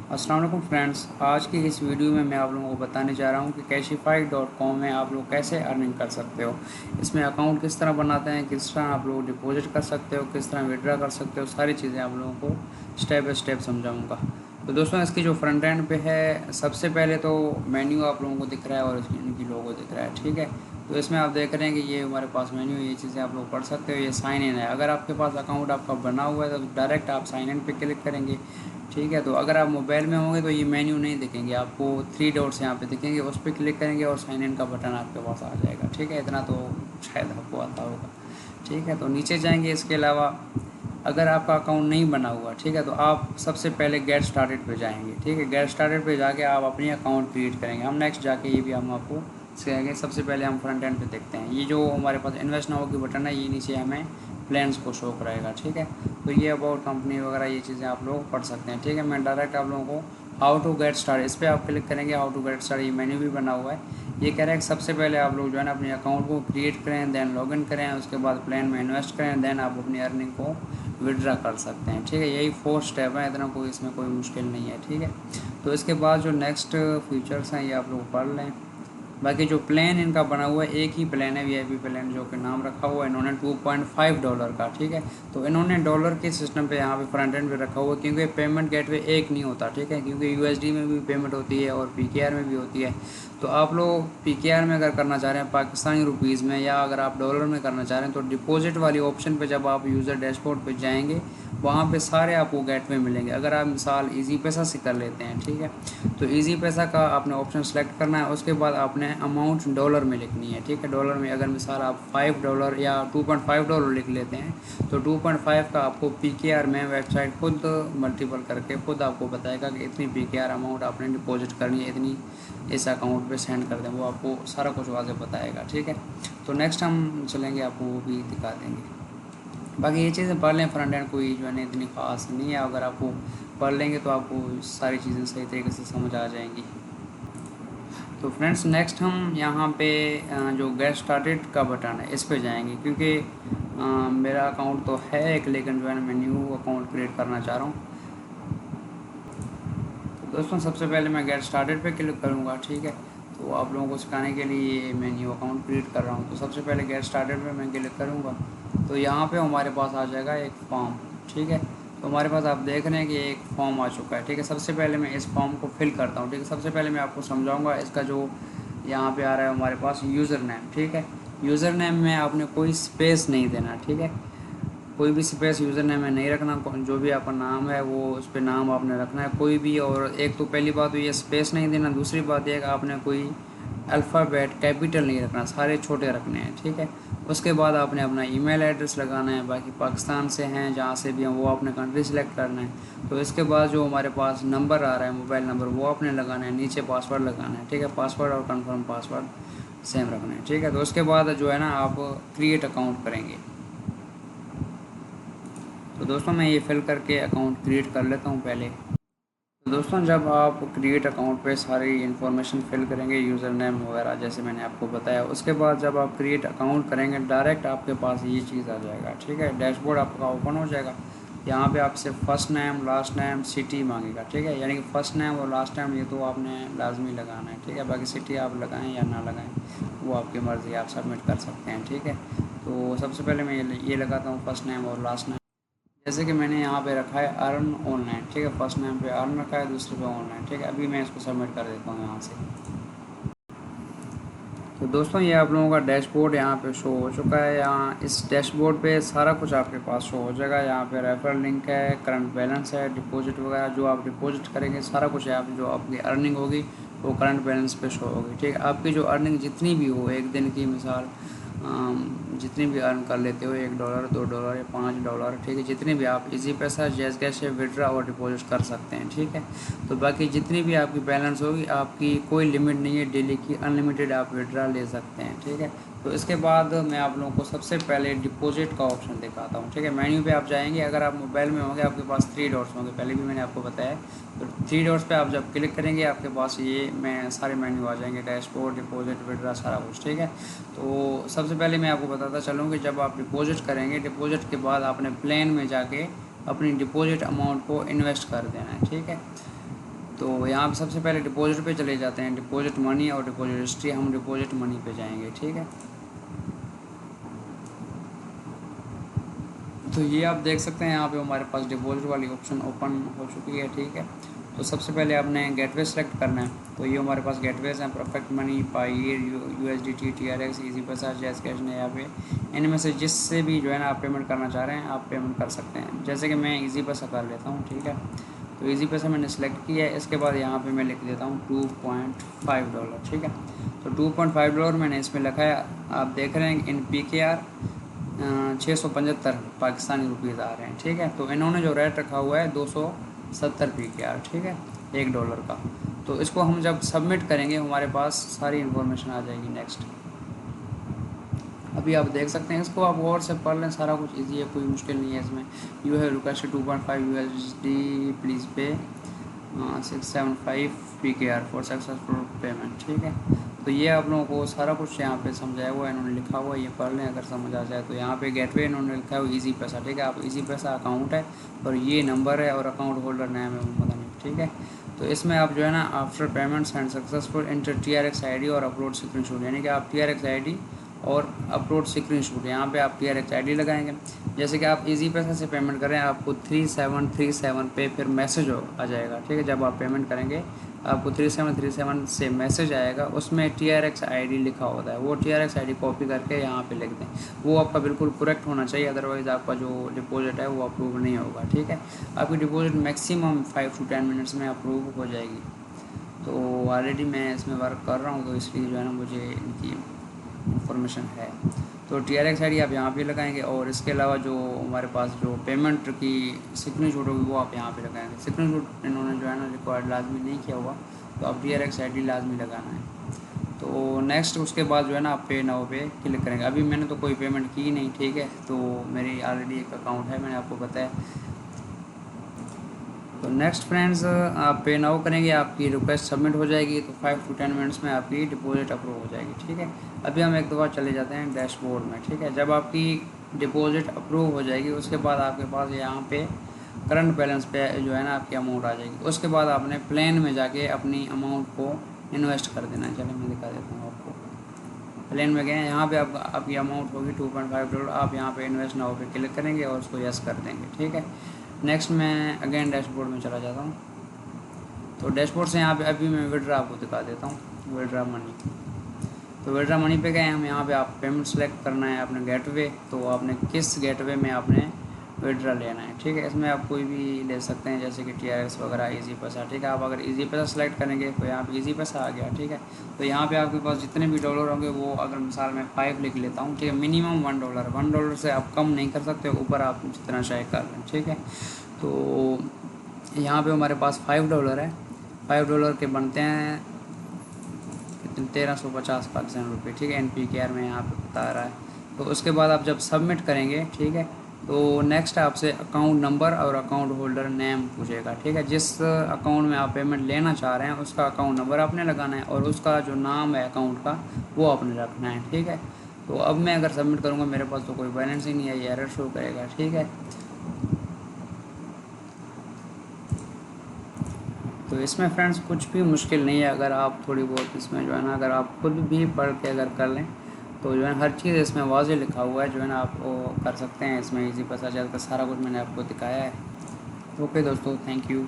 अस्सलाम वालेकुम फ्रेंड्स, आज की इस वीडियो में मैं आप लोगों को बताने जा रहा हूँ कि कैशिफाई.com में आप लोग कैसे अर्निंग कर सकते हो। इसमें अकाउंट किस तरह बनाते हैं, किस तरह आप लोग डिपॉजिट कर सकते हो, किस तरह विड्रा कर सकते हो, सारी चीज़ें आप लोगों को स्टेप बाय स्टेप समझाऊँगा। तो दोस्तों, इसकी जो फ्रंट एंड पे है, सबसे पहले तो मेन्यू आप लोगों को दिख रहा है और इनकी लोगो दिख रहा है, ठीक है। तो इसमें आप देख रहे हैं कि ये हमारे पास मेन्यू, ये चीज़ें आप लोग पढ़ सकते हो। ये साइन इन है। अगर आपके पास अकाउंट आपका बना हुआ है तो डायरेक्ट आप साइन इन पे क्लिक करेंगे, ठीक है। तो अगर आप मोबाइल में होंगे तो ये मेन्यू नहीं दिखेंगे आपको, 3 डॉट्स यहाँ पे दिखेंगे, उस पर क्लिक करेंगे और साइन इन का बटन आपके पास आ जाएगा, ठीक है। इतना तो शायद आपको आता होगा, ठीक है। तो नीचे जाएंगे। इसके अलावा अगर आपका अकाउंट नहीं बना हुआ, ठीक है, तो आप सबसे पहले गेट स्टार्टेड पे जाएंगे, ठीक है। गेट स्टार्टेड पे जाके आप अपनी अकाउंट क्रिएट करेंगे। हम नेक्स्ट जाके ये भी हम आपको सिखाएंगे। सबसे पहले हम फ्रंट एंड पे देखते हैं। ये जो हमारे पास इन्वेस्ट नाउ की बटन है, ये नीचे हमें प्लान्स को शो कराएगा, ठीक है। तो ये अबाउट कंपनी वगैरह ये चीज़ें आप लोग पढ़ सकते हैं, ठीक है। मैं डायरेक्ट आप लोगों को हाउ टू गेट स्टार्ट, इस पर आप क्लिक करेंगे। हाउ टू गेट स्टार्ट, ये मेन्यू भी बना हुआ है। ये कह रहा है कि सबसे पहले आप लोग जो है ना अपने अकाउंट को क्रिएट करें, देन लॉगिन करें, उसके बाद प्लान में इन्वेस्ट करें, देन आप अपनी अर्निंग को विड्रा कर सकते हैं, ठीक है। यही 4 स्टेप है, इतना कोई इसमें कोई मुश्किल नहीं है, ठीक है। तो इसके बाद जो नेक्स्ट फीचर्स हैं ये आप लोग पढ़ लें। बाकी जो प्लान इनका बना हुआ है, एक ही प्लान है, वीआईपी प्लान, जो कि नाम रखा हुआ है इन्होंने $2.5 का, ठीक है। तो इन्होंने डॉलर के सिस्टम पे यहाँ पे फ्रंट एंड पे रखा हुआ है, क्योंकि पेमेंट गेटवे एक नहीं होता, ठीक है। क्योंकि यूएसडी में भी पेमेंट होती है और पीकेआर में भी होती है। तो आप लोग पीकेआर में अगर करना चाह रहे हैं पाकिस्तानी रुपीज़ में, या अगर आप डॉलर में करना चाह रहे हैं, तो डिपॉजिट वाली ऑप्शन पे जब आप यूज़र डैशबोर्ड पे जाएंगे, वहाँ पे सारे आपको गेटवे मिलेंगे। अगर आप मिसाल इजी पैसा से कर लेते हैं, ठीक है, तो इजी पैसा का आपने ऑप्शन सेलेक्ट करना है। उसके बाद आपने अमाउंट डॉलर में लिखनी है, ठीक है। डॉलर में अगर मिसाल आप $5 या $2.5 लिख लेते हैं, तो 2.5 का आपको पीकेआर में वेबसाइट खुद मल्टीपल करके खुद आपको बताएगा कि इतनी पीकेआर अमाउंट आपने डिपॉजिट करनी है, इतनी इस अकाउंट पे सेंड कर दें। वो आपको सारा कुछ वाज़े बताएगा, ठीक है। तो नेक्स्ट हम चलेंगे, आपको वो भी दिखा देंगे। बाकी ये चीज़ें पढ़ लें। फ्रंट एंड कोई जो है ना इतनी ख़ास नहीं है। अगर आपको पढ़ लेंगे तो आपको सारी चीज़ें सही तरीके से समझ आ जाएंगी। तो फ्रेंड्स, नेक्स्ट हम यहाँ पे जो गेट स्टार्टेड का बटन है, इस पे जाएंगे, क्योंकि मेरा अकाउंट तो है एक, लेकिन जो है ना मैं न्यू अकाउंट क्रिएट करना चाह रहा हूँ। तो दोस्तों, सबसे पहले मैं गेट स्टार्टेड पे क्लिक करूँगा, ठीक है। तो आप लोगों को सिखाने के लिए मैं न्यू अकाउंट क्रिएट कर रहा हूँ। तो सबसे पहले गेट स्टार्टेड पे मैं क्लिक करूँगा, तो यहाँ पे हमारे पास आ जाएगा एक फॉर्म, ठीक है। तो हमारे पास आप देख रहे हैं कि एक फॉर्म आ चुका है, ठीक है। सबसे पहले मैं इस फॉर्म को फिल करता हूँ, ठीक है। सबसे पहले मैं आपको समझाऊंगा इसका जो यहाँ पे आ रहा है हमारे पास यूज़र नेम, ठीक है। यूज़र नेम में आपने कोई स्पेस नहीं देना, ठीक है। कोई भी स्पेस यूज़र नेम में नहीं रखना। जो भी आपका नाम है वो उस पर नाम आपने रखना है कोई भी। और एक तो पहली बात तो ये स्पेस नहीं देना। दूसरी बात यह कि आपने कोई अल्फ़ाबेट कैपिटल नहीं रखना, सारे छोटे रखने हैं, ठीक है। उसके बाद आपने अपना ईमेल एड्रेस लगाना है। बाकी पाकिस्तान से हैं जहाँ से भी हैं वो आपने कंट्री सेलेक्ट करना है। तो इसके बाद जो हमारे पास नंबर आ रहा है, मोबाइल नंबर, वो आपने लगाना है। नीचे पासवर्ड लगाना है, ठीक है। पासवर्ड और कन्फर्म पासवर्ड सेम रखना है, ठीक है। तो उसके बाद जो है ना आप क्रिएट अकाउंट करेंगे। तो दोस्तों, मैं ये फिल करके अकाउंट क्रिएट कर लेता हूँ पहले। तो दोस्तों, जब आप क्रिएट अकाउंट पे सारी इन्फॉर्मेशन फिल करेंगे, यूज़र नेम वगैरह जैसे मैंने आपको बताया, उसके बाद जब आप क्रिएट अकाउंट करेंगे, डायरेक्ट आपके पास ये चीज़ आ जाएगा, ठीक है। डैशबोर्ड आपका ओपन हो जाएगा। यहाँ पे आपसे first name, last name, city मांगेगा, ठीक है। यानी कि फ़र्स्ट नेम और लास्ट नेम ये तो आपने लाजमी लगाना है, ठीक है। बाकी सिटी आप लगाएं या ना लगाएं वो आपकी मर्ज़ी, आप सबमिट कर सकते हैं, ठीक है। तो सबसे पहले मैं ये लगाता हूँ, फर्स्ट नेम और लास्ट नेम। जैसे कि मैंने यहाँ पे रखा है अर्न ऑनलाइन, ठीक है। फर्स्ट नेम पे अर्न रखा है, दूसरे पे ऑनलाइन, ठीक है। अभी मैं इसको सबमिट कर देता हूँ यहाँ से। तो दोस्तों, ये आप लोगों का डैशबोर्ड यहाँ पे शो हो चुका है। यहाँ इस डैशबोर्ड पे सारा कुछ आपके पास शो हो जाएगा। यहाँ पे रेफरल लिंक है, करंट बैलेंस है, डिपॉजिट वगैरह जो आप डिपॉजिट करेंगे सारा कुछ है। आप जो आपकी अर्निंग होगी वो करंट बैलेंस पे शो होगी, ठीक है। आपकी जो अर्निंग जितनी भी हो, एक दिन की मिसाल जितनी भी अर्न कर लेते हो, $1, $2 या $5, ठीक है। जितनी भी आप इजी पैसा, जैज़ कैश से विड्रा और डिपॉजिट कर सकते हैं, ठीक है। तो बाकी जितनी भी आपकी बैलेंस होगी, आपकी कोई लिमिट नहीं है, डेली की अनलिमिटेड आप विड्रा ले सकते हैं, ठीक है। तो इसके बाद मैं आप लोगों को सबसे पहले डिपॉजिट का ऑप्शन दिखाता हूँ, ठीक है। मेन्यू पे आप जाएंगे। अगर आप मोबाइल में होंगे आपके पास 3 डॉट्स होंगे, पहले भी मैंने आपको बताया। तो 3 डॉट्स पे आप जब क्लिक करेंगे आपके पास ये मैं सारे मेन्यू आ जाएंगे, डैशबोर्ड, डिपॉजिट, विड्रा, सारा कुछ, ठीक है। तो सबसे पहले मैं आपको बताता चलूँ कि जब आप डिपॉजिट करेंगे, डिपॉजिट के बाद आपने प्लान में जाके अपनी डिपॉजिट अमाउंट को इन्वेस्ट कर देना है, ठीक है। तो यहाँ पे सबसे पहले डिपॉजिट पे चले जाते हैं, डिपॉजिट मनी और डिपॉजिट हिस्ट्री। हम डिपॉजिट मनी पे जाएंगे, ठीक है। तो ये आप देख सकते हैं यहाँ पे हमारे पास डिपॉजिट वाली ऑप्शन ओपन हो चुकी है, ठीक है। तो सबसे पहले आपने गेटवे सेलेक्ट करना है। तो ये हमारे पास गेटवेज हैं, perfect money, Payeer, USDT, TRX, Easypaisa, जैस कैश ने। यहाँ पे इनमें से जिससे भी जो है ना आप पेमेंट करना चाह रहे हैं आप पेमेंट कर सकते हैं। जैसे कि मैं इजी पैसा कर लेता हूँ, ठीक है। तो इजी पैसा मैंने सेलेक्ट किया है। इसके बाद यहाँ पे मैं लिख देता हूँ $2.5, ठीक है। तो $2.5 मैंने इसमें लिखा है। आप देख रहे हैं इन PKR 675 पाकिस्तानी रुपीज़ आ रहे हैं, ठीक है। तो इन्होंने जो रेट रखा हुआ है 270 PKR, ठीक है, $1 का। तो इसको हम जब सबमिट करेंगे हमारे पास सारी इन्फॉर्मेशन आ जाएगी। नेक्स्ट अभी आप देख सकते हैं, इसको आप और से पढ़ लें, सारा कुछ इजी है, कोई मुश्किल नहीं है इसमें। यू हैव रिक्वेस्टेड $2.5 प्लीज़ पे 675 PKR फॉर सक्सेसफुल पेमेंट, ठीक है। तो ये आप लोगों को सारा कुछ यहाँ पे समझाया हुआ है, इन्होंने लिखा हुआ है, ये पढ़ लें अगर समझ आ जाए। तो यहाँ पे गेटवे इन्होंने लिखा है इजी पैसा, ठीक है। आप इजी पैसा अकाउंट है और ये नंबर है और अकाउंट होल्डर नेम है मदनी, ठीक है। तो इसमें आप जो है ना after payments and successful inter TRX ID और अपलोड स्क्रीनशॉट, यानी कि आप TRX ID और अपलोड स्क्रीनशॉट, यहाँ पे आप TRX ID लगाएंगे। जैसे कि आप इजी पैसा से पेमेंट करें, आपको 3737 पे फिर मैसेज आ जाएगा, ठीक है। जब आप पेमेंट करेंगे आपको 3737 से मैसेज आएगा, उसमें TRX ID लिखा होता है। वो TRX ID कॉपी करके यहाँ पे लिख दें। वो आपका बिल्कुल करेक्ट होना चाहिए, अदरवाइज़ आपका जो डिपॉजिट है वो अप्रूव नहीं होगा, ठीक है। आपकी डिपॉजिट मैक्सिमम 5 to 10 मिनट्स में अप्रूव हो जाएगी। तो ऑलरेडी मैं इसमें वर्क कर रहा हूँ, तो इसलिए जो है ना मुझे इनकी इंफॉर्मेशन है। तो TRX ID आप यहाँ पे लगाएंगे और इसके अलावा जो हमारे पास जो पेमेंट की स्क्रीनशॉट होगी वो आप यहाँ पे लगाएंगे। स्क्रीनशॉट इन्होंने जो है ना रिक्वायर्ड लाजमी नहीं किया हुआ, तो आप TRX ID लाजमी लगाना है। तो नेक्स्ट उसके बाद जो है ना आप पे नाउ पे क्लिक करेंगे। अभी मैंने तो कोई पेमेंट की नहीं, ठीक है। तो मेरी ऑलरेडी एक अकाउंट है, मैंने आपको बताया। तो नेक्स्ट फ्रेंड्स आप पे नाउ करेंगे, आपकी रिक्वेस्ट सबमिट हो जाएगी। तो 5 to 10 मिनट्स में आपकी डिपॉजिट अप्रूव हो जाएगी, ठीक है। अभी हम एक दफ़ा चले जाते हैं डैशबोर्ड में, ठीक है। जब आपकी डिपॉजिट अप्रूव हो जाएगी उसके बाद आपके पास यहाँ पे करंट बैलेंस पे जो है ना आपकी अमाउंट आ जाएगी। उसके बाद आपने प्लेन में जाके अपनी अमाउंट को इन्वेस्ट कर देना है। चलिए मैं दिखा देता हूँ आपको। प्लेन में गए, यहाँ पे आपकी अमाउंट होगी $2.5। आप यहाँ पे इन्वेस्ट नाउ पे क्लिक करेंगे और उसको यस कर देंगे, ठीक है। नेक्स्ट मैं अगेन डैशबोर्ड में चला जाता हूँ। तो डैशबोर्ड से यहाँ पे अभी मैं विड्रा आपको दिखा देता हूँ, विड्रा मनी। तो विड्रा मनी पे गए हम, यहाँ पे आप पेमेंट सेलेक्ट करना है अपने गेटवे। तो आपने किस गेटवे में आपने विड्रा लेना है, ठीक है। इसमें आप कोई भी ले सकते हैं, जैसे कि TRX वगैरह, इजी पैसा, ठीक है। आप अगर इजी पैसा सेलेक्ट करेंगे तो यहाँ पे इजी पैसा आ गया, ठीक है। तो यहाँ पे आपके पास जितने भी डॉलर होंगे वो, अगर मिसाल मैं 5 लिख लेता हूँ, ठीक है। मिनिमम $1 से आप कम नहीं कर सकते, ऊपर आप जितना चाहे कर लें, ठीक है। तो यहाँ पे हमारे पास $5 है। $5 के बनते हैं 1350 पाकिस्तानी रुपये, ठीक है। NPKR में यहाँ पे बता रहा है। तो उसके बाद आप जब सबमिट करेंगे, ठीक है, तो नेक्स्ट आपसे अकाउंट नंबर और अकाउंट होल्डर नेम पूछेगा, ठीक है। जिस अकाउंट में आप पेमेंट लेना चाह रहे हैं उसका अकाउंट नंबर आपने लगाना है और उसका जो नाम है अकाउंट का वो आपने रखना है, ठीक है। तो अब मैं अगर सबमिट करूँगा, मेरे पास तो कोई बैलेंस ही नहीं है, ये एरर शो करेगा, ठीक है। तो इसमें फ्रेंड्स कुछ भी मुश्किल नहीं है, अगर आप थोड़ी बहुत इसमें जो है ना अगर आप खुद भी पढ़ के अगर कर लें तो जो है हर चीज़ इसमें वाज़ेह लिखा हुआ है, जो है ना आप वो कर सकते हैं। इसमें इजी पैसा चलता सारा कुछ मैंने आपको दिखाया है। ओके दोस्तों, थैंक यू।